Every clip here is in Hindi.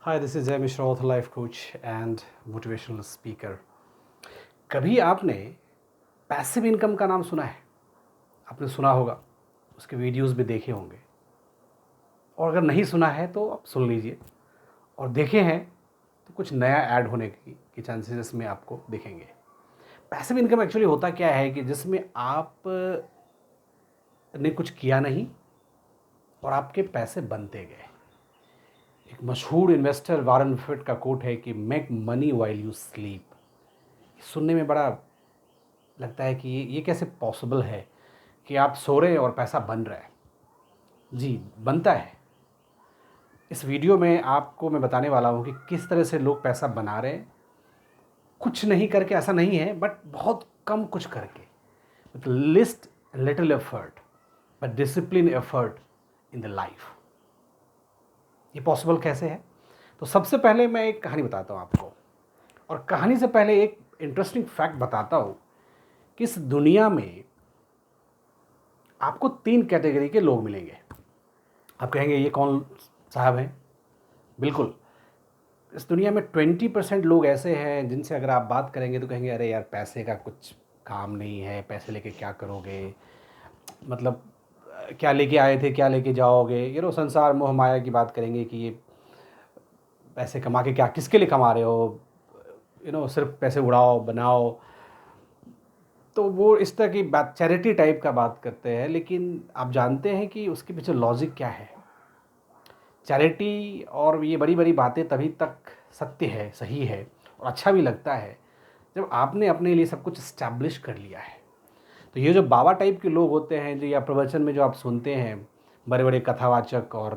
Hi, this is Jay Mishra, author, life coach and motivational speaker. कभी आपने पैसिव इनकम का नाम सुना है? आपने सुना होगा, उसके वीडियोस भी देखे होंगे, और अगर नहीं सुना है तो आप सुन लीजिए, और देखे हैं तो कुछ नया ऐड होने की चांसेस इसमें आपको दिखेंगे। पैसिव इनकम एक्चुअली होता क्या है कि जिसमें आप ने कुछ किया नहीं और आपके पैसे बनते गए। एक मशहूर इन्वेस्टर वॉरेन बफेट का कोट है कि make money while you sleep. सुनने में बड़ा लगता है कि ये कैसे पॉसिबल है कि आप सो रहे हैं और पैसा बन रहा है। जी, बनता है। इस वीडियो में आपको मैं बताने वाला हूँ कि किस तरह से लोग पैसा बना रहे हैं, कुछ नहीं करके, ऐसा नहीं है, बट बहुत कम कुछ करके, with list little effort but discipline effort in the life. ये पॉसिबल कैसे है? तो सबसे पहले मैं एक कहानी बताता हूँ आपको, और कहानी से पहले एक इंटरेस्टिंग फैक्ट बताता हूँ कि इस दुनिया में आपको 3 कैटेगरी के लोग मिलेंगे। आप कहेंगे ये कौन साहब हैं? बिल्कुल, इस दुनिया में 20% लोग ऐसे हैं जिनसे अगर आप बात करेंगे तो कहेंगे अरे यार, पैसे का कुछ काम नहीं है, पैसे लेके क्या करोगे, मतलब क्या लेके आए थे, क्या लेके जाओगे। संसार मोह माया की बात करेंगे कि ये पैसे कमा के क्या, किसके लिए कमा रहे हो, सिर्फ पैसे उड़ाओ बनाओ। तो वो इस तरह की बात, चैरिटी टाइप का बात करते हैं। लेकिन आप जानते हैं कि उसके पीछे लॉजिक क्या है? चैरिटी और ये बड़ी बड़ी बातें तभी तक सत्य है, सही है और अच्छा भी लगता है जब आपने अपने लिए सब कुछ इस्टेब्लिश कर लिया है। तो ये जो बाबा टाइप के लोग होते हैं, जो या प्रवचन में जो आप सुनते हैं, बड़े बड़े कथावाचक और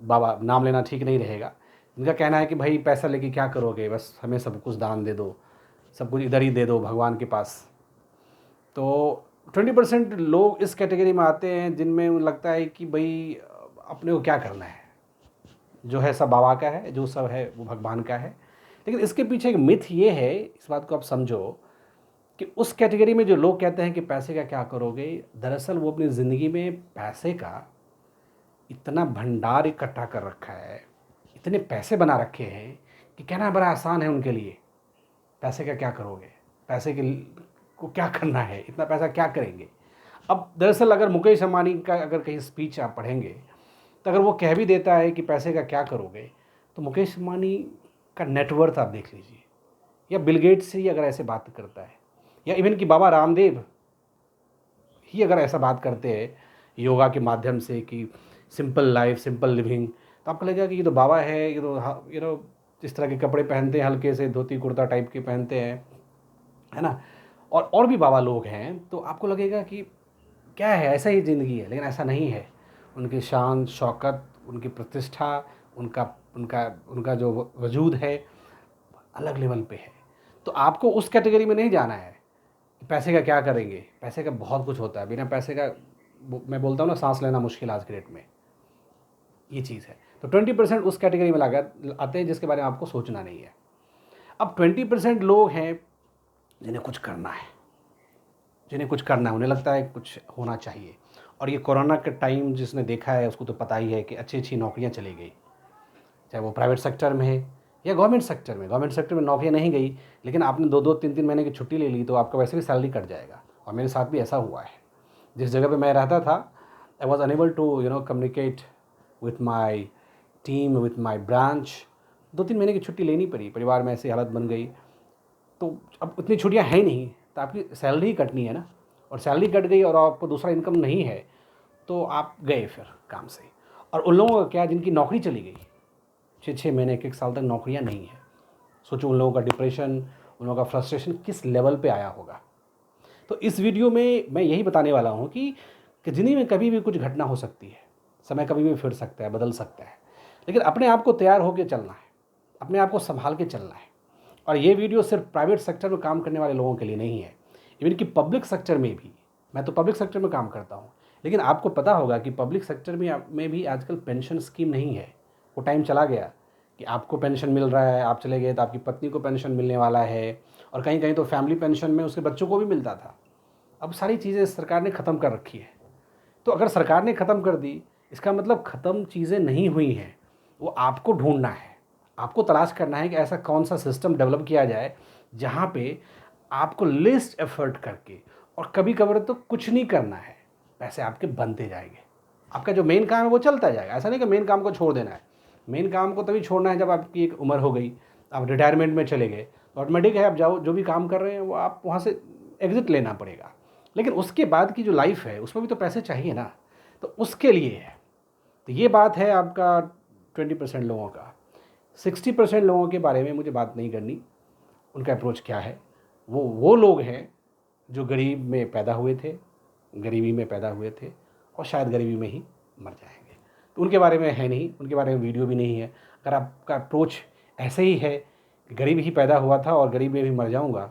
बाबा, नाम लेना ठीक नहीं रहेगा, इनका कहना है कि भाई पैसा लेके क्या करोगे, बस हमें सब कुछ दान दे दो, सब कुछ इधर ही दे दो भगवान के पास। तो 20% लोग इस कैटेगरी में आते हैं जिनमें लगता है कि भाई अपने को क्या करना है, जो है सब बाबा का है, जो सब है वो भगवान का है। लेकिन इसके पीछे एक मिथ ये है, इस बात को आप समझो, कि उस कैटेगरी में जो लोग कहते हैं कि पैसे का क्या करोगे, दरअसल वो अपनी ज़िंदगी में पैसे का इतना भंडार इकट्ठा कर रखा है, इतने पैसे बना रखे हैं कि कहना बड़ा आसान है उनके लिए। पैसे का क्या करोगे, पैसे के को क्या करना है, इतना पैसा क्या करेंगे। अब दरअसल अगर मुकेश अंबानी का अगर कहीं स्पीच आप पढ़ेंगे, तो अगर वो कह भी देता है कि पैसे का क्या करोगे, तो मुकेश अंबानी का नेटवर्थ आप देख लीजिए, या बिल गेट्स से ही अगर ऐसे बात करता है, या इवन कि बाबा रामदेव ही अगर ऐसा बात करते हैं योगा के माध्यम से कि सिंपल लाइफ, सिंपल लिविंग, तो आपको लगेगा कि ये तो बाबा है, ये तो जिस तरह के कपड़े पहनते हैं, हल्के से धोती कुर्ता टाइप के पहनते हैं, है ना। और भी बाबा लोग हैं, तो आपको लगेगा कि क्या है, ऐसा ही ज़िंदगी है। लेकिन ऐसा नहीं है। उनकी शान शौकत, उनकी प्रतिष्ठा, उनका उनका उनका जो वजूद है, अलग लेवल पे है। तो आपको उस कैटेगरी में नहीं जाना है। पैसे का क्या करेंगे, पैसे का बहुत कुछ होता है, बिना पैसे का मैं बोलता हूँ ना, सांस लेना मुश्किल आज के डेट में, ये चीज़ है। तो 20% उस कैटेगरी में लगा आते हैं जिसके बारे में आपको सोचना नहीं है। अब 20% लोग हैं जिन्हें कुछ करना है, जिन्हें कुछ करना है, उन्हें लगता है कुछ होना चाहिए। और ये कोरोना का टाइम जिसने देखा है उसको तो पता ही है कि अच्छी अच्छी नौकरियां चली गई, चाहे वो प्राइवेट सेक्टर में है या गवर्नमेंट सेक्टर में। गवर्नमेंट सेक्टर में नौकरियां नहीं गई, लेकिन आपने 2-2 3-3 महीने की छुट्टी ले ली तो आपका वैसे भी सैलरी कट जाएगा। और मेरे साथ भी ऐसा हुआ है। जिस जगह पे मैं रहता था, I was unable to communicate with my team, with my branch. 2-3 महीने की छुट्टी लेनी पड़ी, परिवार में ऐसी हालत बन गई। तो अब उतनी छुट्टियां है नहीं, तो आपकी सैलरी ही कटनी है ना। और सैलरी कट गई और आपको दूसरा इनकम नहीं है, तो आप गए फिर काम से। और उन लोगों का क्या, जिनकी नौकरी चली गई, 6-6 महीने 1-1 साल तक नौकरियां नहीं है, सोचो उन लोगों का डिप्रेशन, उन लोगों का फ्रस्ट्रेशन किस लेवल पे आया होगा। तो इस वीडियो में मैं यही बताने वाला हूँ कि ज़िंदगी में कभी भी कुछ घटना हो सकती है, समय कभी भी फिर सकता है, बदल सकता है। लेकिन अपने आप को तैयार होकर चलना है, अपने आप को संभाल के चलना है। और ये वीडियो सिर्फ प्राइवेट सेक्टर में काम करने वाले लोगों के लिए नहीं है, इवन कि पब्लिक सेक्टर में भी। मैं तो पब्लिक सेक्टर में काम करता हूँ, लेकिन आपको पता होगा कि पब्लिक सेक्टर में भी आजकल पेंशन स्कीम नहीं है। वो टाइम चला गया कि आपको पेंशन मिल रहा है, आप चले गए तो आपकी पत्नी को पेंशन मिलने वाला है, और कहीं कहीं तो फैमिली पेंशन में उसके बच्चों को भी मिलता था। अब सारी चीज़ें सरकार ने ख़त्म कर रखी है। तो अगर सरकार ने ख़त्म कर दी, इसका मतलब ख़त्म चीज़ें नहीं हुई हैं, वो आपको ढूंढना है। आपको तलाश करना है कि ऐसा कौन सा सिस्टम डेवलप किया जाए जहाँ पे आपको लिस्ट एफर्ट करके और कभी कभार तो कुछ नहीं करना है, पैसे आपके बनते जाएंगे। आपका जो मेन काम है वो चलता जाएगा। ऐसा नहीं कि मेन काम को छोड़ देना है। मेन काम को तभी छोड़ना है जब आपकी एक उम्र हो गई, आप रिटायरमेंट में चले गए, तो ऑटोमेटिक है आप जाओ, जो भी काम कर रहे हैं वो आप वहाँ से एग्ज़िट लेना पड़ेगा। लेकिन उसके बाद की जो लाइफ है उसमें भी तो पैसे चाहिए ना, तो उसके लिए है। तो ये बात है आपका 20% लोगों का। 60% लोगों के बारे में मुझे बात नहीं करनी, उनका अप्रोच क्या है। वो लोग हैं जो गरीब में पैदा हुए थे, गरीबी में पैदा हुए थे और शायद गरीबी में ही मर जाएंगे। तो उनके बारे में है नहीं, उनके बारे में वीडियो भी नहीं है। अगर आपका अप्रोच ऐसे ही है कि गरीब ही पैदा हुआ था और गरीब में भी मर जाऊंगा,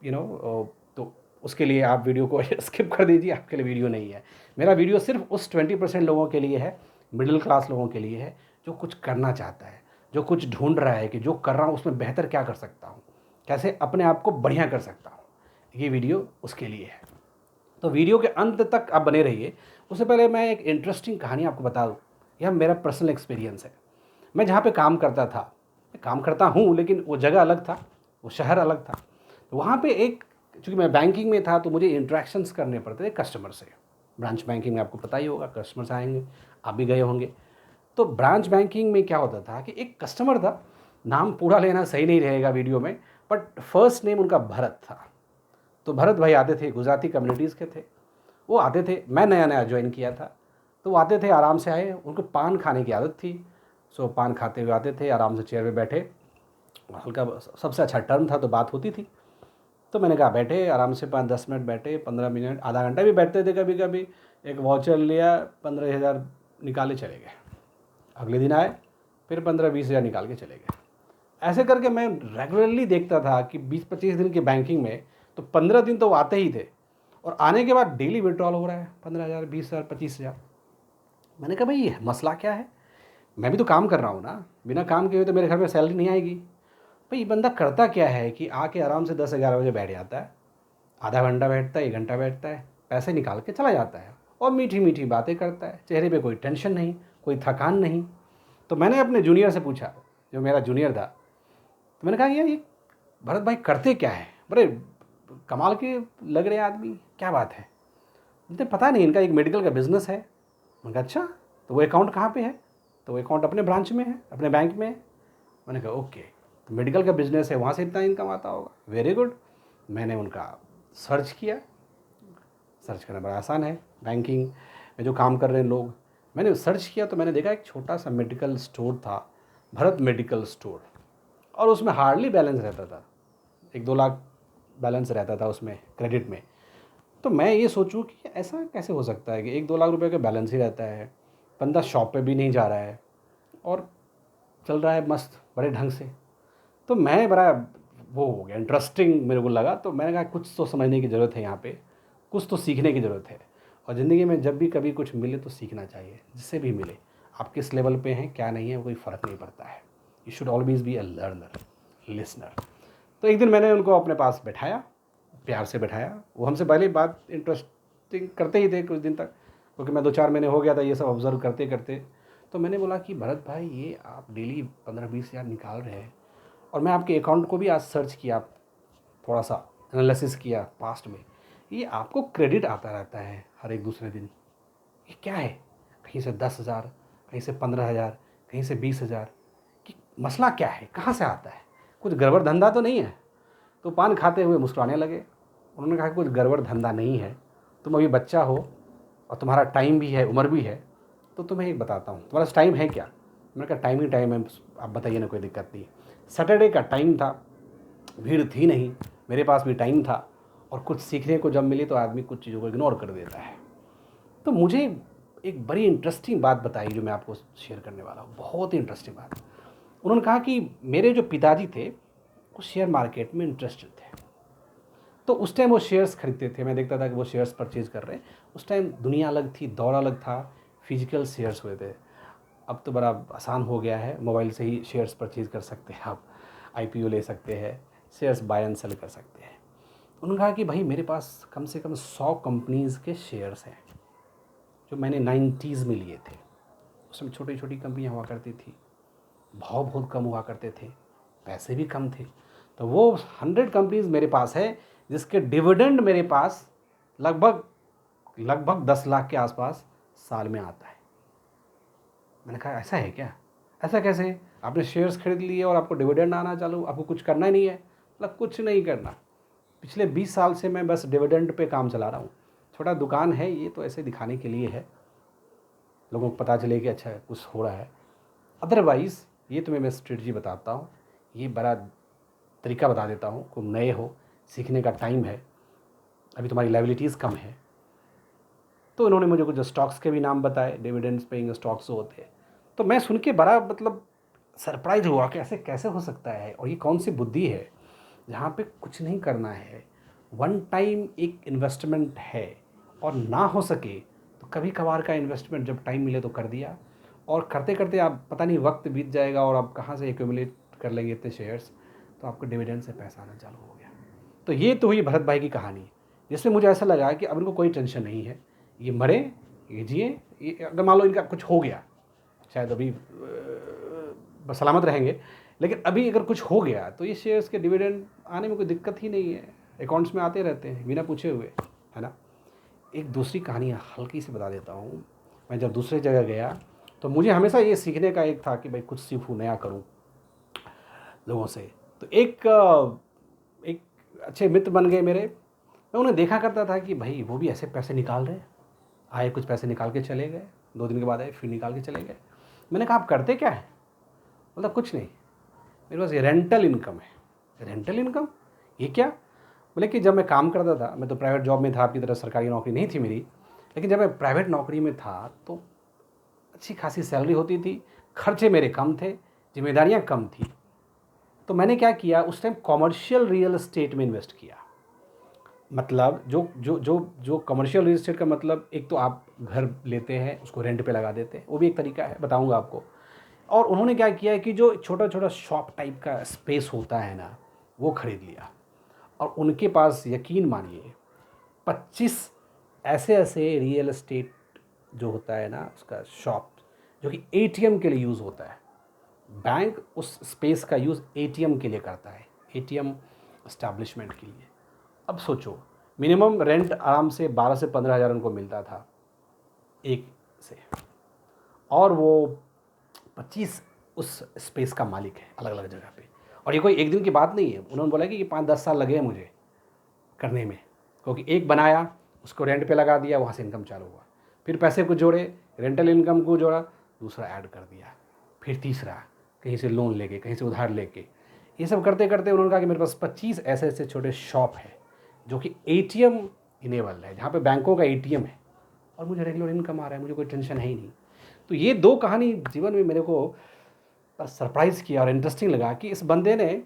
तो उसके लिए आप वीडियो को स्किप कर दीजिए, आपके लिए वीडियो नहीं है। मेरा वीडियो सिर्फ उस 20% लोगों के लिए है, मिडिल क्लास लोगों के लिए है, जो कुछ करना चाहता है, जो कुछ ढूंढ रहा है कि जो कर रहा हूँ उसमें बेहतर क्या कर सकता हूँ, कैसे अपने आप को बढ़िया कर सकता हूँ। ये वीडियो उसके लिए है। तो वीडियो के अंत तक आप बने रहिए। उससे पहले मैं एक इंटरेस्टिंग कहानी आपको बता दूँ। यह मेरा पर्सनल एक्सपीरियंस है। मैं जहाँ पे काम करता था, मैं काम करता हूँ लेकिन वो जगह अलग था, वो शहर अलग था। तो वहाँ पे एक, चूँकि मैं बैंकिंग में था तो मुझे इंटरेक्शंस करने पड़ते थे कस्टमर से। ब्रांच बैंकिंग में आपको पता ही होगा, कस्टमर्स आएंगे, आप भी गए होंगे। तो ब्रांच बैंकिंग में क्या होता था कि एक कस्टमर था, नाम पूरा लेना सही नहीं रहेगा वीडियो में, बट फर्स्ट नेम उनका भरत था। तो भरत भाई आते थे, गुजराती कम्युनिटीज़ के थे। वो आते थे, मैं नया नया ज्वाइन किया था, तो वो आते थे, आराम से आए, उनको पान खाने की आदत थी। सो पान खाते हुए आते थे, आराम से चेयर पे बैठे, हल्का, सबसे अच्छा टर्म था तो बात होती थी। तो मैंने कहा बैठे आराम से, 5-10 मिनट बैठे, 15 मिनट, आधा घंटा भी बैठते थे कभी कभी। एक वाउचर लिया, 15,000 निकाले चले गए। अगले दिन आए, फिर 15-20 हज़ार निकाल के चले गए। ऐसे करके मैं रेगुलरली देखता था कि 20-25 दिन की बैंकिंग में तो 15 दिन तो वो आते ही थे, और आने के बाद डेली विड्रॉल हो रहा है 15,000, 20,000, 25,000। मैंने कहा भाई ये मसला क्या है, मैं भी तो काम कर रहा हूँ ना, बिना काम के हुए तो मेरे घर में सैलरी नहीं आएगी। भाई ये बंदा करता क्या है कि आके आराम से 10-11 बजे बैठ जाता है, आधा घंटा बैठता है, 1 घंटा बैठता है, पैसे निकाल के चला जाता है और मीठी मीठी बातें करता है, चेहरे पे कोई टेंशन नहीं, कोई थकान नहीं। तो मैंने अपने जूनियर से पूछा, जो मेरा जूनियर था, तो मैंने कहा यार ये भरत भाई करते क्या है, बड़े कमाल के लग रहे आदमी, क्या बात है। मुझे पता नहीं, इनका एक मेडिकल का बिज़नेस है। मैंने कहा अच्छा, तो वो अकाउंट कहाँ पे है, तो वो अकाउंट अपने ब्रांच में है, अपने बैंक में है। मैंने कहा ओके, तो मेडिकल का बिज़नेस है, वहाँ से इतना इनकम आता होगा, वेरी गुड। मैंने उनका सर्च किया, सर्च करना बड़ा आसान है, बैंकिंग में जो काम कर रहे हैं लोग। मैंने सर्च किया तो मैंने देखा एक छोटा सा मेडिकल स्टोर था, भरत मेडिकल स्टोर, और उसमें हार्डली बैलेंस रहता था, 1-2 लाख बैलेंस रहता था उसमें क्रेडिट में। तो मैं ये सोचूं कि ऐसा कैसे हो सकता है कि 1-2 लाख रुपए का बैलेंस ही रहता है, बंदा शॉप पे भी नहीं जा रहा है और चल रहा है मस्त बड़े ढंग से। तो मैं बड़ा वो हो गया, इंटरेस्टिंग मेरे को लगा। तो मैंने कहा कुछ तो समझने की ज़रूरत है यहाँ पे, कुछ तो सीखने की ज़रूरत है। और ज़िंदगी में जब भी कभी कुछ मिले तो सीखना चाहिए, जिससे भी मिले। आप किस लेवल पे हैं क्या नहीं है कोई फ़र्क नहीं पड़ता है। You should always be a learner, listener. तो एक दिन मैंने उनको अपने पास बैठाया, प्यार से बैठाया। वो हमसे पहले बात इंटरेस्टिंग करते ही थे कुछ दिन तक, क्योंकि मैं 2-4 महीने हो गया था ये सब ऑब्ज़र्व करते करते। तो मैंने बोला कि भरत भाई ये आप डेली 15-20 हज़ार निकाल रहे हैं, और मैं आपके अकाउंट को भी आज सर्च किया, थोड़ा सा एनालिसिस किया पास्ट में, ये आपको क्रेडिट आता रहता है हर एक दूसरे दिन, ये क्या है, कहीं से 10,000, कहीं से 15,000, कहीं से 20,000, कि मसला क्या है, कहाँ से आता है, कुछ गड़बड़ धंधा तो नहीं है। तो पान खाते हुए मुस्कुराने लगे। उन्होंने कहा कुछ गड़बड़ धंधा नहीं है, तुम अभी बच्चा हो और तुम्हारा टाइम भी है, उम्र भी है, तो तुम्हें एक बताता हूँ, तुम्हारा टाइम है क्या। मैंने कहा टाइम ही टाइम है, आप बताइए ना, कोई दिक्कत नहीं। सैटरडे का टाइम था, भीड़ थी नहीं, मेरे पास भी टाइम था, और कुछ सीखने को जब मिले तो आदमी कुछ चीज़ों को इग्नोर कर देता है। तो मुझे एक बड़ी इंटरेस्टिंग बात बताई जो मैं आपको शेयर करने वाला हूँ, बहुत ही इंटरेस्टिंग बात। उन्होंने कहा कि मेरे जो पिताजी थे वो शेयर मार्केट में इंटरेस्टेड थे, तो उस टाइम वो शेयर्स खरीदते थे, मैं देखता था कि वो शेयर्स परचेज़ कर रहे हैं। उस टाइम दुनिया अलग थी, दौर अलग था, फिजिकल शेयर्स हुए थे। अब तो बड़ा आसान हो गया है, मोबाइल से ही शेयर्स परचेज़ कर सकते हैं आप, आईपीओ ले सकते हैं, शेयर्स बाय एंड सेल कर सकते हैं। उन्होंने कहा कि भाई मेरे पास कम से कम 100 कंपनीज़ के शेयर्स हैं जो मैंने 90s में लिए थे। उसमें छोटी छोटी कंपनियाँ हुआ करती थी, भाव बहुत कम हुआ करते थे, पैसे भी कम थे। तो वो 100 कंपनीज मेरे पास है जिसके डिविडेंड मेरे पास लगभग लगभग 10 लाख के आसपास साल में आता है। मैंने कहा ऐसा है क्या, ऐसा कैसे? आपने शेयर्स खरीद लिए और आपको डिविडेंड आना चालू, आपको कुछ करना ही नहीं है? मतलब कुछ नहीं करना, पिछले 20 साल से मैं बस डिविडेंड पे काम चला रहा हूँ। छोटा दुकान है, ये तो ऐसे दिखाने के लिए है, लोगों को पता चले कि अच्छा कुछ हो रहा है। अदरवाइज़ ये तुम्हें मैं स्ट्रेटजी बताता हूँ, ये बड़ा तरीका बता देता हूँ। तुम नए हो, सीखने का टाइम है, अभी तुम्हारी लायबिलिटीज़ कम है। तो इन्होंने मुझे कुछ स्टॉक्स के भी नाम बताए, डिविडेंड्स पेइंग स्टॉक्स होते हैं। तो मैं सुन के बड़ा मतलब सरप्राइज हुआ कि ऐसे कैसे हो सकता है, और ये कौन सी बुद्धि है जहाँ पे कुछ नहीं करना है, वन टाइम एक इन्वेस्टमेंट है, और ना हो सके तो कभी कभार का इन्वेस्टमेंट जब टाइम मिले तो कर दिया, और करते करते आप पता नहीं वक्त बीत जाएगा और आप कहाँ से एक्यूमुलेट कर लेंगे इतने शेयर्स, तो आपको डिविडेंड से पैसा आना चालू हो गया। तो ये तो हुई भरत भाई की कहानी, जिसमें मुझे ऐसा लगा कि अब इनको कोई टेंशन नहीं है, ये मरे, ये जिए, ये अगर मान लो इनका कुछ हो गया, शायद अभी सलामत रहेंगे, लेकिन अभी अगर कुछ हो गया तो ये शेयर्स के डिविडेंड आने में कोई दिक्कत ही नहीं है, अकाउंट्स में आते रहते हैं बिना पूछे हुए, है ना। एक दूसरी कहानी हल्की सी बता देता हूँ। मैं जब दूसरे जगह गया तो मुझे हमेशा ये सीखने का एक था कि भाई कुछ सीखूँ, नया करूँ लोगों से। तो एक अच्छे मित्र बन गए मेरे। मैं उन्हें देखा करता था कि भाई वो भी ऐसे पैसे निकाल रहे हैं, आए कुछ पैसे निकाल के चले गए, 2 दिन के बाद आए फिर निकाल के चले गए। मैंने कहा आप करते क्या है? मतलब कुछ नहीं, मेरे पास ये रेंटल इनकम है। Rental income? ये क्या? बोले कि जब मैं काम करता था, मैं तो प्राइवेट जॉब में था, आपकी तरह सरकारी नौकरी नहीं थी मेरी, लेकिन जब मैं प्राइवेट नौकरी में था तो अच्छी खासी सैलरी होती थी, खर्चे मेरे कम थे, जिम्मेदारियाँ कम थी। तो मैंने क्या किया, उस टाइम कॉमर्शियल रियल एस्टेट में इन्वेस्ट किया। मतलब जो जो जो जो कमर्शियल रियल एस्टेट का मतलब, एक तो आप घर लेते हैं उसको रेंट पे लगा देते हैं, वो भी एक तरीका है, बताऊंगा आपको। और उन्होंने क्या किया है कि जो छोटा छोटा शॉप टाइप का स्पेस होता है ना, वो ख़रीद लिया। और उनके पास यकीन मानिए 25 ऐसे ऐसे रियल एस्टेट जो होता है ना उसका शॉप, जो कि एटीएम के लिए यूज़ होता है। बैंक उस स्पेस का यूज़ एटीएम के लिए करता है, एटीएम एस्टैब्लिशमेंट के लिए। अब सोचो, मिनिमम रेंट आराम से 12 से 15 हज़ार उनको मिलता था एक से, और वो 25 उस स्पेस का मालिक है अलग अलग जगह पे। और ये कोई एक दिन की बात नहीं है, उन्होंने बोला कि ये 5-10 साल लगे हैं मुझे करने में, क्योंकि एक बनाया, उसको रेंट पे लगा दिया, वहाँ से इनकम चालू हुआ, फिर पैसे को जोड़े, रेंटल इनकम को जोड़ा, दूसरा ऐड कर दिया, फिर तीसरा कहीं से लोन लेके, कहीं से उधार लेके, ये सब करते करते उन्होंने कहा कि मेरे पास 25 ऐसे ऐसे छोटे शॉप है जो कि एटीएम इनेबल है, जहाँ पे बैंकों का एटीएम है, और मुझे रेगुलर इनकम आ रहा है, मुझे कोई टेंशन है ही नहीं। तो ये 2 कहानी जीवन में मेरे को सरप्राइज़ किया और इंटरेस्टिंग लगा कि इस बंदे ने,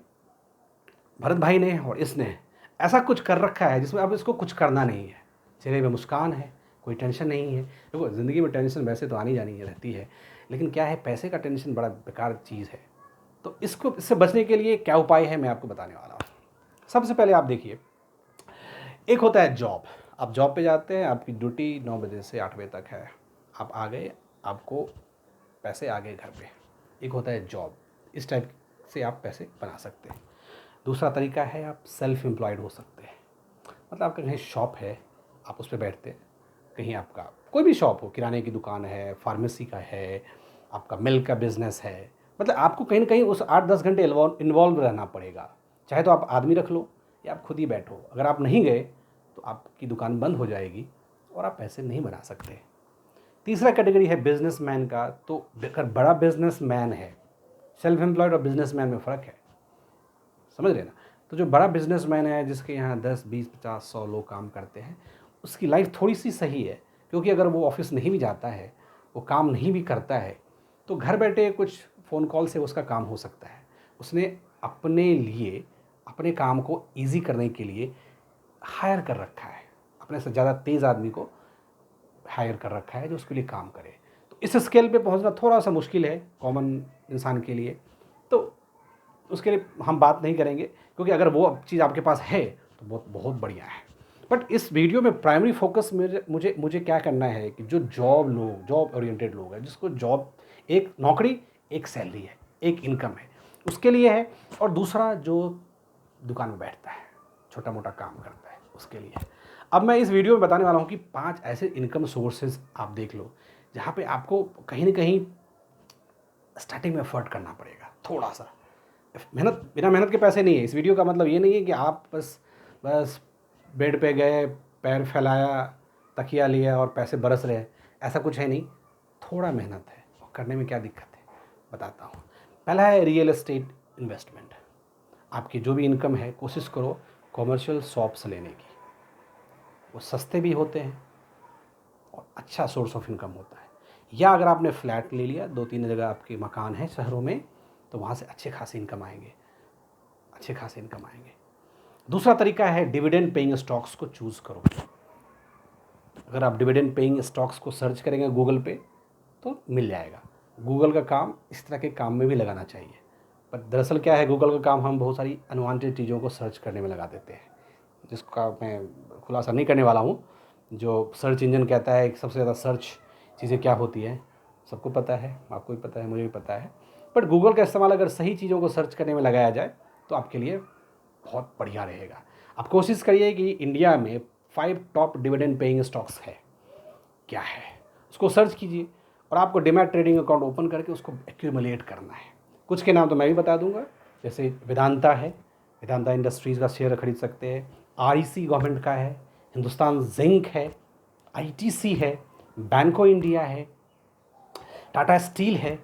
भरत भाई ने और इसने ऐसा कुछ कर रखा है जिसमें अब इसको कुछ करना नहीं है, चेहरे में मुस्कान है, कोई टेंशन नहीं है। देखो ज़िंदगी में टेंशन वैसे तो आनी जानी रहती है, लेकिन क्या है, पैसे का टेंशन बड़ा बेकार चीज़ है। तो इससे बचने के लिए क्या उपाय है मैं आपको बताने वाला हूँ। सबसे पहले आप देखिए, एक होता है जॉब। आप जॉब पे जाते हैं, आपकी ड्यूटी 9 बजे से 8 बजे तक है, आप आ गए, आपको पैसे आ गए घर पे। एक होता है जॉब, इस टाइप से आप पैसे बना सकते हैं। दूसरा तरीका है, आप सेल्फ एम्प्लॉयड हो सकते हैं। मतलब आपका कहीं शॉप है, आप उस पर बैठते हैं, कहीं आपका कोई भी शॉप हो, किराने की दुकान है, फार्मेसी का है, आपका मिल्क का बिज़नेस है, मतलब आपको कहीं ना कहीं उस 8-10 घंटे इन्वॉल्व रहना पड़ेगा। चाहे तो आप आदमी रख लो या आप खुद ही बैठो, अगर आप नहीं गए तो आपकी दुकान बंद हो जाएगी और आप पैसे नहीं बना सकते। तीसरा कैटेगरी है बिजनेसमैन का। तो अगर बड़ा बिजनेसमैन है, सेल्फ एम्प्लॉयड और बिजनेसमैन में फ़र्क है, समझ रहे ना। तो जो बड़ा बिजनेसमैन है, जिसके यहाँ 10, 20, 50, 100 लोग काम करते हैं, उसकी लाइफ थोड़ी सी सही है, क्योंकि अगर वो ऑफिस नहीं भी जाता है, वो काम नहीं भी करता है, तो घर बैठे कुछ फ़ोन कॉल से उसका काम हो सकता है। उसने अपने लिए, अपने काम को ईजी करने के लिए हायर कर रखा है, अपने से ज़्यादा तेज़ आदमी को हायर कर रखा है जो उसके लिए काम करे। तो इस स्केल पे पहुंचना थोड़ा सा मुश्किल है कॉमन इंसान के लिए, तो उसके लिए हम बात नहीं करेंगे, क्योंकि अगर वो चीज़ आपके पास है तो बहुत बहुत बढ़िया है। बट इस वीडियो में प्राइमरी फोकस मुझे मुझे क्या करना है कि जो जॉब ओरिएंटेड लोग हैं, जिसको जॉब, एक नौकरी, एक सैलरी है, एक इनकम है, उसके लिए है। और दूसरा जो दुकान में बैठता है, छोटा मोटा काम करता है, उसके लिए है। अब मैं इस वीडियो में बताने वाला हूँ कि 5 ऐसे इनकम सोर्सेज आप देख लो जहाँ पे आपको कहीं ना कहीं स्टार्टिंग में एफर्ट करना पड़ेगा, थोड़ा सा मेहनत, बिना मेहनत के पैसे नहीं है। इस वीडियो का मतलब ये नहीं है कि आप बस बस बेड पे गए, पैर फैलाया, तकिया लिया और पैसे बरस रहे हैं, ऐसा कुछ है नहीं। थोड़ा मेहनत है और करने में क्या दिक्कत है बताता हूँ। पहला है रियल एस्टेट इन्वेस्टमेंट। आपकी जो भी इनकम है कोशिश करो कॉमर्शियल शॉप्स लेने की, वो सस्ते भी होते हैं और अच्छा सोर्स ऑफ इनकम होता है। या अगर आपने फ्लैट ले लिया, 2-3 जगह आपके मकान हैं शहरों में, तो वहाँ से अच्छे खासे इनकम आएंगे, अच्छे खासे इनकम आएंगे। दूसरा तरीका है डिविडेंड पेइंग स्टॉक्स को चूज़ करो। अगर आप डिविडेंड पेइंग स्टॉक्स को सर्च करेंगे गूगल पे तो मिल जाएगा। गूगल का काम इस तरह के काम में भी लगाना चाहिए, पर दरअसल क्या है, गूगल का काम हम बहुत सारी अनवांटेड चीज़ों को सर्च करने में लगा देते हैं, जिसका मैं खुलासा नहीं करने वाला हूँ। जो सर्च इंजन कहता है कि सबसे ज़्यादा सर्च चीज़ें क्या होती है, सबको पता है, आपको भी पता है, मुझे भी पता है। बट गूगल का इस्तेमाल अगर सही चीज़ों को सर्च करने में लगाया जाए तो आपके लिए बहुत बढ़िया रहेगा। आप कोशिश करिए कि इंडिया में 5 टॉप डिविडेंड पेइंग स्टॉक्स है, क्या है उसको सर्च कीजिए और आपको डीमैट ट्रेडिंग अकाउंट ओपन करके उसको एक्यूमुलेट करना है। कुछ के नाम तो मैं भी बता दूंगा, जैसे वेदांता है, वेदांता इंडस्ट्रीज़ का शेयर खरीद सकते हैं। आरईसी गवर्नमेंट का है, हिंदुस्तान जिंक है, आईटीसी है, बैंको इंडिया है, टाटा स्टील है।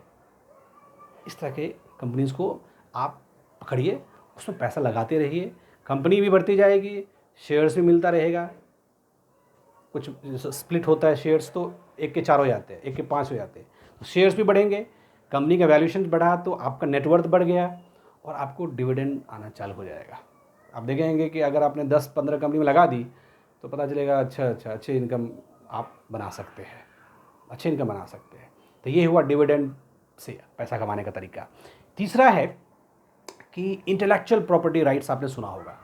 इस तरह के कंपनीज़ को आप पकड़िए, उसमें पैसा लगाते रहिए, कंपनी भी बढ़ती जाएगी, शेयर्स भी मिलता रहेगा। कुछ स्प्लिट होता है शेयर्स, तो 1 के 4 हो जाते हैं, 1 के 5 हो जाते हैं, तो शेयर्स भी बढ़ेंगे, कंपनी का वैल्यूएशन बढ़ा तो आपका नेटवर्थ बढ़ गया और आपको डिविडेंड आना चालू हो जाएगा। आप देखेंगे कि अगर आपने 10-15 कंपनी में लगा दी तो पता चलेगा अच्छे इनकम आप बना सकते हैं, अच्छे इनकम बना सकते हैं। तो ये हुआ डिविडेंड से पैसा कमाने का तरीका। तीसरा है कि इंटेलेक्चुअल प्रॉपर्टी राइट्स आपने सुना होगा।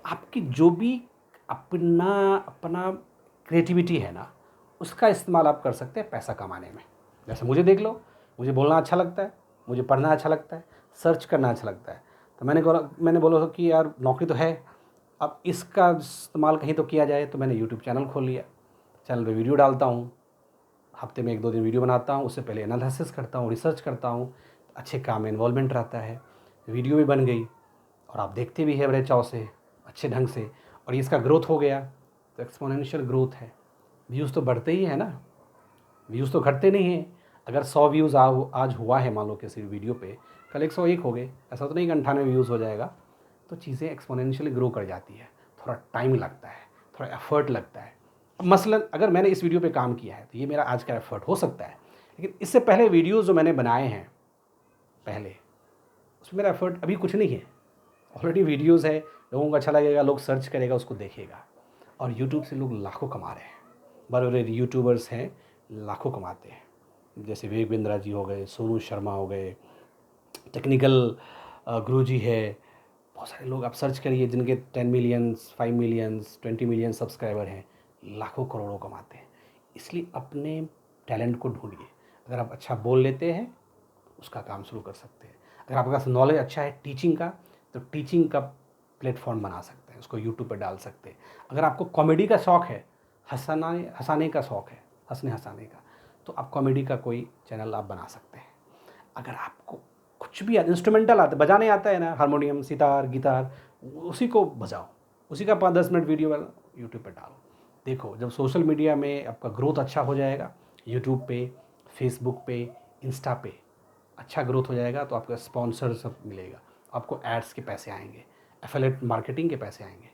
आपकी जो भी अपना अपना क्रिएटिविटी है ना, उसका इस्तेमाल आप कर सकते हैं पैसा कमाने में। जैसे मुझे देख लो, मुझे बोलना अच्छा लगता है, मुझे पढ़ना अच्छा लगता है, सर्च करना अच्छा लगता है, तो मैंने बोला कि यार नौकरी तो है, अब इसका इस्तेमाल कहीं तो किया जाए, तो मैंने यूट्यूब चैनल खोल लिया। चैनल पे वीडियो डालता हूँ, हफ्ते में 1-2 दिन वीडियो बनाता हूँ, उससे पहले एनालिसिस करता हूँ, रिसर्च करता हूँ, अच्छे काम में इन्वॉल्वमेंट रहता है, वीडियो भी बन गई और आप देखते भी हैं बड़े चाव से, अच्छे ढंग से, और इसका ग्रोथ हो गया तो एक्सपोनेंशियल ग्रोथ है। व्यूज़ तो बढ़ते ही है ना, व्यूज़ तो घटते नहीं हैं। अगर 100 व्यूज़ आज हुआ है मान लो किसी वीडियो पे, कल 101 हो गए, ऐसा तो नहीं कि 98 व्यूज़ हो जाएगा। तो चीज़ें एक्सपोनेंशियली ग्रो कर जाती है, थोड़ा टाइम लगता है, थोड़ा एफर्ट लगता है। अब मसलन अगर मैंने इस वीडियो पे काम किया है तो ये मेरा आज का एफर्ट हो सकता है, लेकिन इससे पहले वीडियोज़ जो मैंने बनाए हैं पहले, उसमें मेरा एफर्ट अभी कुछ नहीं है। ऑलरेडी वीडियोज़ है, लोगों को अच्छा लगेगा, लोग सर्च करेगा, उसको देखेगा। और यूट्यूब से लोग लाखों कमा रहे हैं, बड़े बड़े यूट्यूबर्स हैं, लाखों कमाते हैं। जैसे विवेक बिंद्रा जी हो गए, सोनू शर्मा हो गए, टेक्निकल गुरु जी है, बहुत सारे लोग आप सर्च करिए जिनके 10 मिलियंस, 5 मिलियंस, 20 मिलियन सब्सक्राइबर हैं, लाखों करोड़ों कमाते हैं। इसलिए अपने टैलेंट को ढूंढिए। अगर आप अच्छा बोल लेते हैं उसका काम शुरू कर सकते हैं। अगर आपके पास नॉलेज अच्छा है टीचिंग का, तो टीचिंग का प्लेटफॉर्म बना सकते हैं, उसको यूट्यूब पर डाल सकते हैं। अगर आपको कॉमेडी का शौक़ है, हंसाने का शौक़ है, हंसाने का, तो आप कॉमेडी का कोई चैनल आप बना सकते हैं। अगर आपको कुछ भी इंस्ट्रूमेंटल आता, बजाने आता है ना, हारमोनियम, सितार, गिटार, उसी को बजाओ, उसी का 5-10 मिनट वीडियो यूट्यूब पे डालो। देखो, जब सोशल मीडिया में आपका ग्रोथ अच्छा हो जाएगा, यूट्यूब पे, फेसबुक पे, इंस्टा पे अच्छा ग्रोथ हो जाएगा, तो आपको स्पॉन्सर सब मिलेगा, आपको एड्स के पैसे आएंगे, एफिलिएट मार्केटिंग के पैसे आएंगे।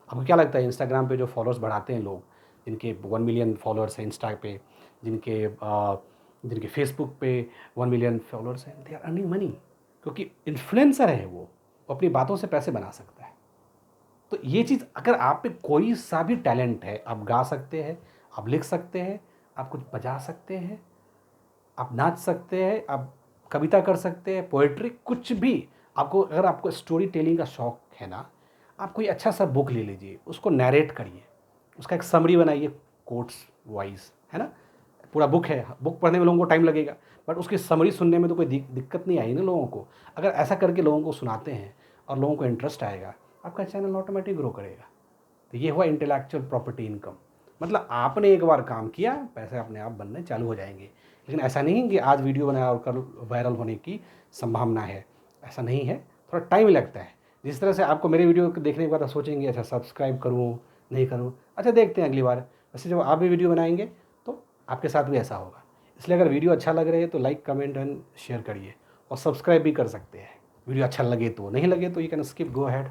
आपको क्या लगता है इंस्टाग्राम पे जो फॉलोअर्स बढ़ाते हैं लोग, जिनके 1 मिलियन फॉलोअर्स हैं इंस्टा पे, जिनके फेसबुक पे 1 मिलियन फॉलोअर्स हैं, दे आर अर्निंग मनी, क्योंकि इन्फ्लुएंसर है वो अपनी बातों से पैसे बना सकता है। तो ये चीज़, अगर आप पे कोई सा भी टैलेंट है, आप गा सकते हैं, आप लिख सकते हैं, आप कुछ बजा सकते हैं, आप नाच सकते हैं, आप कविता कर सकते हैं, पोएट्री, कुछ भी आपको, अगर आपको स्टोरी टेलिंग का शौक़ है ना, आप कोई अच्छा सा बुक ले लीजिए, उसको नैरेट करिए, उसका एक समरी बनाइए कोट्स वाइज, है ना, पूरा बुक है, बुक पढ़ने में लोगों को टाइम लगेगा, बट उसकी समरी सुनने में तो कोई दिक्कत नहीं आई ना लोगों को। अगर ऐसा करके लोगों को सुनाते हैं और लोगों को इंटरेस्ट आएगा, आपका चैनल ऑटोमेटिक ग्रो करेगा। तो ये हुआ इंटेलेक्चुअल प्रॉपर्टी इनकम। मतलब आपने एक बार काम किया, पैसे अपने आप बनने चालू हो जाएंगे। लेकिन ऐसा नहीं कि आज वीडियो बनाया और कल वायरल होने की संभावना है, ऐसा नहीं है, थोड़ा टाइम लगता है। जिस तरह से आपको मेरे वीडियो देखने के बाद आप सोचेंगे अच्छा सब्सक्राइब करूँ नहीं करूँ, अच्छा देखते हैं अगली बार। वैसे जब आप भी वीडियो बनाएंगे तो आपके साथ भी ऐसा होगा। इसलिए अगर वीडियो अच्छा लग रहा है तो लाइक कमेंट एंड शेयर करिए, और सब्सक्राइब भी कर सकते हैं वीडियो अच्छा लगे तो। नहीं लगे तो you can skip, go ahead,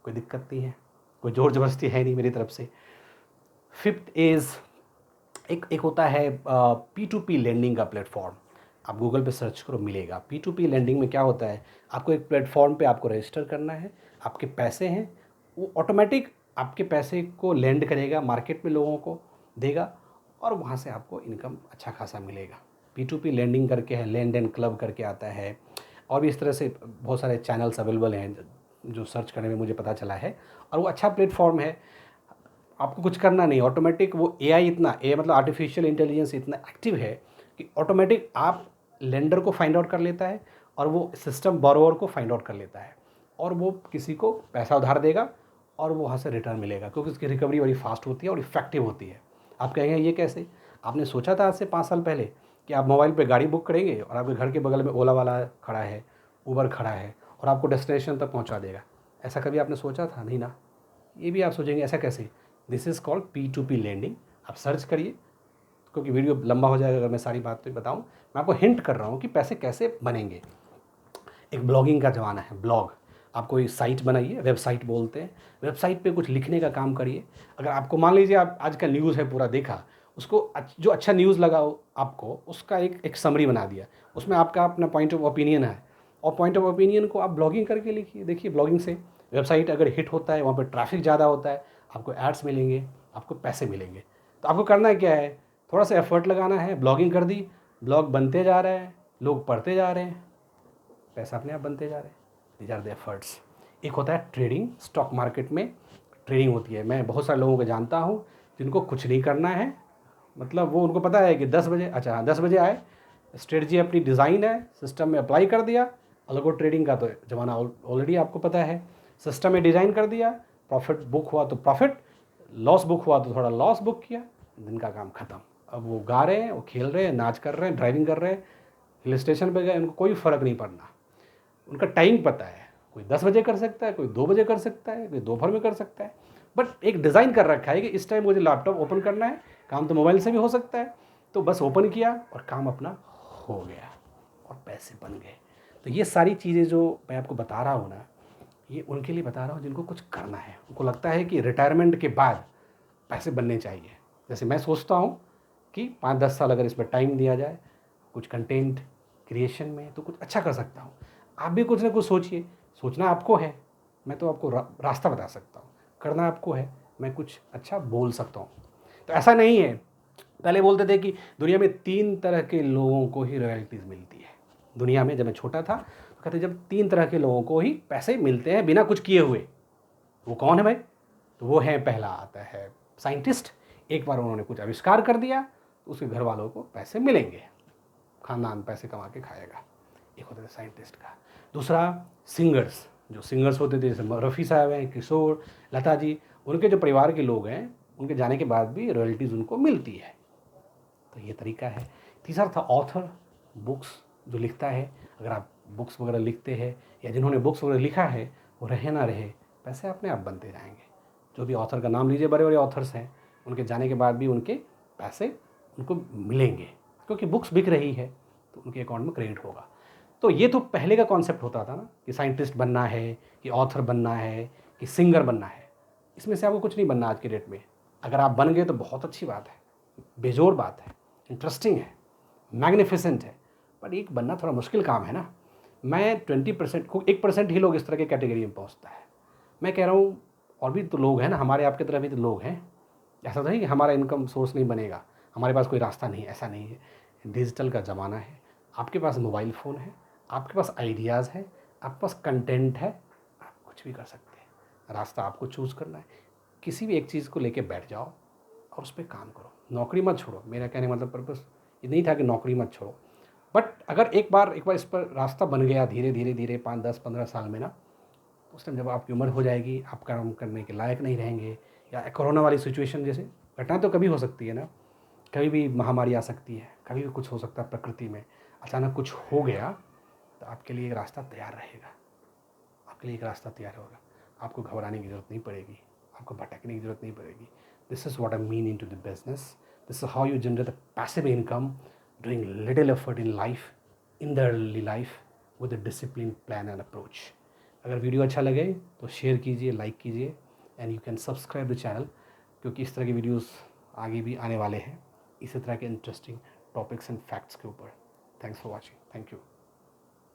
कोई दिक्कत नहीं है, कोई ज़ोर ज़बरदस्ती है नहीं मेरी तरफ से। फिफ्थ इज़ एक होता है P2P लेंडिंग का प्लेटफॉर्म। आप गूगल पे सर्च करो, मिलेगा। P2P लेंडिंग में क्या होता है, आपको एक प्लेटफॉर्म पे आपको रजिस्टर करना है, आपके पैसे हैं, वो ऑटोमेटिक आपके पैसे को लेंड करेगा, मार्केट में लोगों को देगा, और वहाँ से आपको इनकम अच्छा खासा मिलेगा। P2P लेंडिंग करके है, लैंड एंड क्लब करके आता है, और भी इस तरह से बहुत सारे चैनल्स अवेलेबल हैं जो सर्च करने में मुझे पता चला है, और वो अच्छा प्लेटफॉर्म है। आपको कुछ करना नहीं, ऑटोमेटिक वो एआई इतना मतलब आर्टिफिशियल इंटेलिजेंस इतना एक्टिव है कि ऑटोमेटिक आप लेंडर को फाइंड आउट कर लेता है, और वो सिस्टम बोरोवर को फाइंड आउट कर लेता है, और वो किसी को पैसा उधार देगा और वो वहाँ से रिटर्न मिलेगा, क्योंकि उसकी रिकवरी बड़ी फास्ट होती है और इफेक्टिव होती है। आप कहेंगे ये कैसे? आपने सोचा था आज से 5 साल पहले कि आप मोबाइल पे गाड़ी बुक करेंगे और आपके घर के बगल में ओला वाला खड़ा है, उबर खड़ा है, और आपको डेस्टिनेशन तक पहुँचा देगा? ऐसा कभी आपने सोचा था? नहीं ना। ये भी आप सोचेंगे ऐसा कैसे? This is called P2P lending. आप सर्च करिए, क्योंकि वीडियो लंबा हो जाएगा अगर मैं सारी बातें बताऊं। मैं आपको हिंट कर रहा हूँ कि पैसे कैसे बनेंगे। एक ब्लॉगिंग का ज़माना है, ब्लॉग। आप कोई साइट बनाइए, वेबसाइट बोलते हैं, वेबसाइट पे कुछ लिखने का काम करिए। अगर आपको मान लीजिए आप आज का न्यूज़ है पूरा देखा, उसको जो अच्छा न्यूज़ लगा आपको, उसका एक समरी बना दिया, उसमें आपका अपना पॉइंट ऑफ ओपिनियन है, और पॉइंट ऑफ ओपिनियन को आप ब्लॉगिंग करके लिखिए। देखिए ब्लॉगिंग से वेबसाइट अगर हिट होता है, वहाँ पर ट्रैफिक ज़्यादा होता है, आपको एड्स मिलेंगे, आपको पैसे मिलेंगे। तो आपको करना क्या है, थोड़ा सा एफर्ट लगाना है, ब्लॉगिंग कर दी, ब्लॉग बनते जा रहे हैं, लोग पढ़ते जा रहे हैं, पैसा अपने आप बनते जा रहे हैं। These are the efforts. एक होता है ट्रेडिंग, स्टॉक मार्केट में ट्रेडिंग होती है। मैं बहुत सारे लोगों को जानता हूँ जिनको कुछ नहीं करना है, मतलब वो उनको पता है कि 10 बजे, अच्छा हाँ 10 बजे आए, स्ट्रेटजी अपनी डिज़ाइन है, सिस्टम में अप्लाई कर दिया। अलग ट्रेडिंग का तो ज़माना ऑलरेडी आपको पता है, सिस्टम में डिज़ाइन कर दिया, प्रॉफिट बुक हुआ तो प्रॉफिट, लॉस बुक हुआ तो थोड़ा लॉस बुक किया, दिन का काम ख़त्म। अब वो गा रहे हैं, वो खेल रहे हैं, नाच कर रहे हैं, ड्राइविंग कर रहे हैं, हिल स्टेशन पर गए, उनको कोई फ़र्क नहीं पड़ना। उनका टाइम पता है, कोई 10 बजे कर सकता है, कोई 2 बजे कर सकता है, कोई दोपहर में कर सकता है, बट एक डिज़ाइन कर रखा है कि इस टाइम मुझे लैपटॉप ओपन करना है। काम तो मोबाइल से भी हो सकता है, तो बस ओपन किया और काम अपना हो गया और पैसे बन गए। तो ये सारी चीज़ें जो मैं आपको बता रहा हूँ ना, ये उनके लिए बता रहा हूँ जिनको कुछ करना है, उनको लगता है कि रिटायरमेंट के बाद पैसे बनने चाहिए। जैसे मैं सोचता हूँ कि 5-10 साल अगर इसमें टाइम दिया जाए कुछ कंटेंट क्रिएशन में, तो कुछ अच्छा कर सकता हूँ। आप भी कुछ ना कुछ सोचिए, सोचना आपको है, मैं तो आपको रास्ता बता सकता हूँ, करना आपको है, मैं कुछ अच्छा बोल सकता हूँ। तो ऐसा नहीं है, पहले बोलते थे कि दुनिया में 3 तरह के लोगों को ही रॉयल्टीज़ मिलती है। दुनिया में जब मैं छोटा था तो कहते जब 3 तरह के लोगों को ही पैसे मिलते हैं बिना कुछ किए हुए। वो कौन है भाई? तो वो है, पहला आता है साइंटिस्ट। एक बार उन्होंने कुछ आविष्कार कर दिया तो उसके घर वालों को पैसे मिलेंगे, खानदान पैसे कमा के खाएगा। एक होता है साइंटिस्ट का। दूसरा सिंगर्स, जो सिंगर्स होते थे, जैसे रफ़ी साहब हैं, किशोर, लता जी, उनके जो परिवार के लोग हैं, उनके जाने के बाद भी रॉयल्टीज़ उनको मिलती है। तो ये तरीका है। तीसरा था ऑथर, बुक्स जो लिखता है। अगर आप बुक्स वगैरह लिखते हैं या जिन्होंने बुक्स वगैरह लिखा है, वो रहे ना रहे, पैसे अपने आप बनते जाएंगे। जो भी ऑथर का नाम लीजिए, बड़े बड़े ऑथर्स हैं, उनके जाने के बाद भी उनके पैसे उनको मिलेंगे, क्योंकि बुक्स बिक रही है तो उनके अकाउंट में क्रेडिट होगा। तो ये तो पहले का कॉन्सेप्ट होता था ना, कि साइंटिस्ट बनना है, कि ऑथर बनना है, कि सिंगर बनना है। इसमें से आपको कुछ नहीं बनना आज के डेट में। अगर आप बन गए तो बहुत अच्छी बात है, बेजोर बात है, इंटरेस्टिंग है, मैग्निफिसेंट है, बट एक बनना थोड़ा मुश्किल काम है ना। मैं 20% 1% ही लोग इस तरह के कैटेगरी में पहुंचता है। मैं कह रहा हूँ और भी तो लोग हैं ना, हमारे आपके तरह भी तो लोग हैं। ऐसा तो नहीं कि हमारा इनकम सोर्स नहीं बनेगा, हमारे पास कोई रास्ता नहीं है, ऐसा नहीं है। डिजिटल का ज़माना है, आपके पास मोबाइल फ़ोन है, आपके पास आइडियाज़ है, आपके पास कंटेंट है, आप कुछ भी कर सकते हैं। रास्ता आपको चूज़ करना है। किसी भी एक चीज़ को लेके बैठ जाओ और उस पर काम करो, नौकरी मत छोड़ो। मेरा कहने का मतलब पर्पस ये नहीं था कि नौकरी मत छोड़ो। बट अगर एक बार इस पर रास्ता बन गया धीरे धीरे धीरे 5, 10, 15 साल में ना, उस टाइम जब आपकी उम्र हो जाएगी, आप काम करने के लायक नहीं रहेंगे, या कोरोना वाली सिचुएशन जैसे घटना तो कभी हो सकती है ना, कभी भी महामारी आ सकती है, कभी भी कुछ हो सकता है प्रकृति में, अचानक कुछ हो गया, तो आपके लिए एक रास्ता तैयार रहेगा, आपके लिए एक रास्ता तैयार होगा। आपको घबराने की ज़रूरत नहीं पड़ेगी, आपको भटकने की ज़रूरत नहीं पड़ेगी। This is what I mean into the business, this is how you generate a passive income, doing little effort in life, in the early life, with a discipline plan and approach. अगर वीडियो अच्छा लगे तो शेयर कीजिए, लाइक कीजिए, and you can subscribe the channel, क्योंकि इस तरह के वीडियोस आगे भी आने वाले हैं, इसी तरह के इंटरेस्टिंग टॉपिक्स एंड फैक्ट्स के ऊपर। Thanks for watching, thank you.